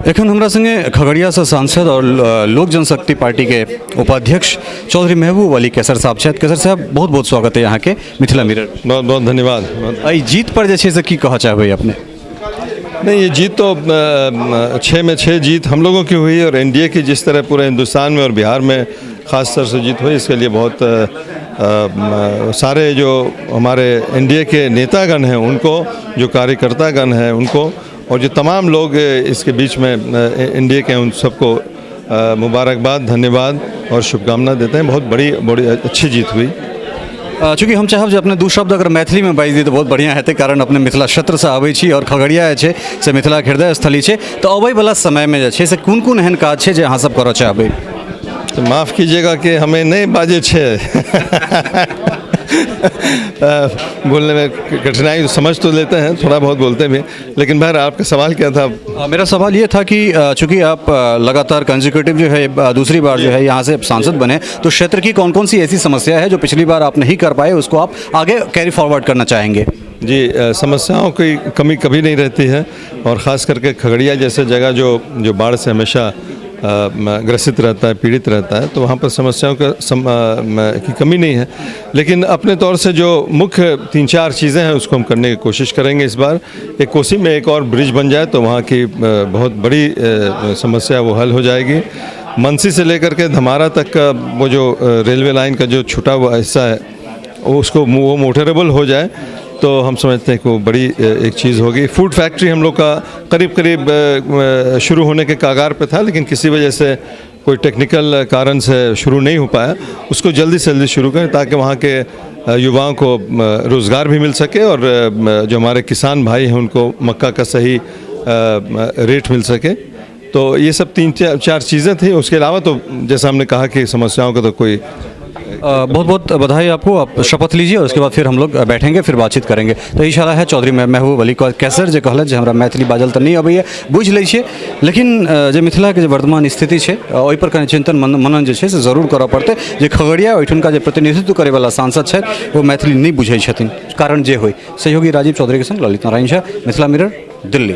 एखन हमरा संगे खगड़िया से सांसद और लोक जनशक्ति पार्टी के उपाध्यक्ष चौधरी महबूब अली कैसर साहब छथि। कैसर साहब बहुत बहुत स्वागत है यहाँ के मिथिला मिरर। बहुत बहुत धन्यवाद। एहि जीत पर जे छै से की कहऽ चाहबै अपने? नहीं, ये जीत तो 6 में 6 जीत हम लोगों की हुई और एनडीए की जिस तरह पूरे हिंदुस्तान में और बिहार में ख़ास तौर से जीत हुई, इसके लिए बहुत सारे जो हमारे एनडीए के नेतागण हैं उनको, जो कार्यकर्तागण हैं उनको, और जो तमाम लोग इसके बीच में एनडीए के हैं उन सबको मुबारकबाद, धन्यवाद और शुभकामना देते हैं। बहुत बड़ी अच्छी जीत हुई। चूँकि हम चाहब जे अपने दू शब्द अगर मैथिली में बाजि दी तो बहुत बढ़िया हेतै, कारण अपने मिथिला क्षेत्र से आबै छी और खगड़िया जे छै से मिथिला के हृदय स्थली छै। तो अबै वाला समय में जे छै से कोन कोन एहन काज छै जे अहाँ सब करऽ चाहबै? तो माफ़ कीजिएगा कि हमें नहीं बाजे छे बोलने में कठिनाई, समझ तो लेते हैं, थोड़ा बहुत बोलते भी, लेकिन बहर आपका सवाल क्या था? मेरा सवाल ये था कि चूंकि आप लगातार कंजिक्यूटिव जो है दूसरी बार जो है यहाँ से सांसद बने, तो क्षेत्र की कौन कौन सी ऐसी समस्या है जो पिछली बार आप नहीं कर पाए, उसको आप आगे कैरी फॉरवर्ड करना चाहेंगे? जी, समस्याओं की कमी कभी नहीं रहती है, और ख़ास करके खगड़िया जैसे जगह जो बाढ़ से हमेशा ग्रसित रहता है, पीड़ित रहता है, तो वहाँ पर समस्याओं की कमी नहीं है। लेकिन अपने तौर से जो मुख्य 3-4 चीज़ें हैं उसको हम करने की कोशिश करेंगे इस बार। एक कोसी में एक और ब्रिज बन जाए तो वहाँ की बहुत बड़ी समस्या वो हल हो जाएगी। मनसी से लेकर के धमारा तक का वो जो रेलवे लाइन का जो छुटा हुआ हिस्सा है वो मोटरेबल हो जाए तो हम समझते हैं कि वो बड़ी एक चीज़ होगी। फूड फैक्ट्री हम लोग का करीब शुरू होने के कागार पे था, लेकिन किसी वजह से कोई टेक्निकल कारण से शुरू नहीं हो पाया। उसको जल्दी से जल्दी शुरू करें ताकि वहाँ के युवाओं को रोज़गार भी मिल सके और जो हमारे किसान भाई हैं उनको मक्का का सही रेट मिल सके। तो ये सब 3-4 चीज़ें थी। उसके अलावा तो जैसा हमने कहा कि समस्याओं का तो कोई बहुत बहुत बधाई आपको। आप शपथ लीजिए और उसके बाद फिर हम लोग बैठेंगे, फिर बातचीत करेंगे। तो इशारा है चौधरी महबूब अली कैसर जे कहलथि जे हमरा मैथिली बाजल तऽ नहीं अबैए, बुझि लै छियै, लेकिन जे मिथिला के जे वर्तमान स्थिति छै ओहि पर कनि चिंतन मनन जे छै से जरूर करऽ पड़तै। जे खगड़िया ओहिठुनका जे प्रतिनिधित्व करे वाला सांसद छथि वो मैथिली नहीं बुझै छथिन, कारण जे होय। सहयोगी राजीव चौधरी के संग ललित नारायण झा, मिथिला मिरर, दिल्ली।